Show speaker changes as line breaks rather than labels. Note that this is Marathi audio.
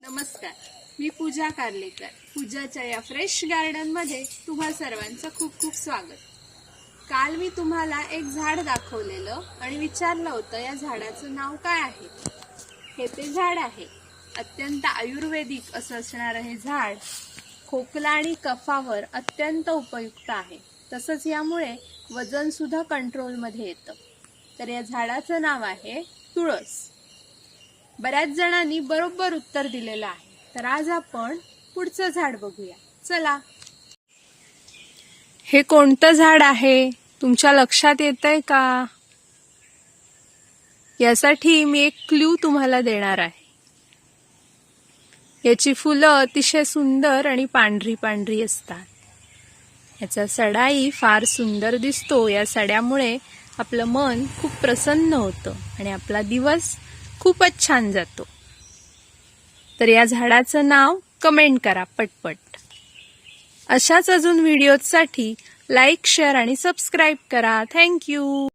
नमस्कार, मी पूजा कार्लेकर. पूजाच्या या फ्रेश गार्डनमध्ये तुम्हा सर्वांचं खूप खूप स्वागत. काल मी तुम्हाला एक झाड दाखवलेलं आणि विचारलं होतं या झाडाचं नाव काय आहे. हे ते झाड आहे. अत्यंत आयुर्वेदिक असं असणारं हे झाड खोकला आणि कफावर अत्यंत उपयुक्त आहे. तसंच यामुळे वजन सुद्धा कंट्रोलमध्ये येतं. तर या झाडाचं नाव आहे तुळस. बऱ्याच जणांनी बरोबर उत्तर दिलेलं आहे. तर आज आपण पुढचं झाड बघूया. चला. हे कोणतं झाड आहे तुमच्या लक्षात येतंय का? यासाठी मी एक क्लू तुम्हाला देणार आहे. याची फुलं अतिशय सुंदर आणि पांढरी पांढरी असतात. याचा सडाही फार सुंदर दिसतो. या सड्यामुळे आपलं मन खूप प्रसन्न होतं आणि आपला दिवस खूपच छान जातो. तर या झाडाचं नाव कमेंट करा पटपट. अशाच अजून व्हिडिओसाठी लाईक, शेअर आणि सबस्क्राईब करा. थँक्यू.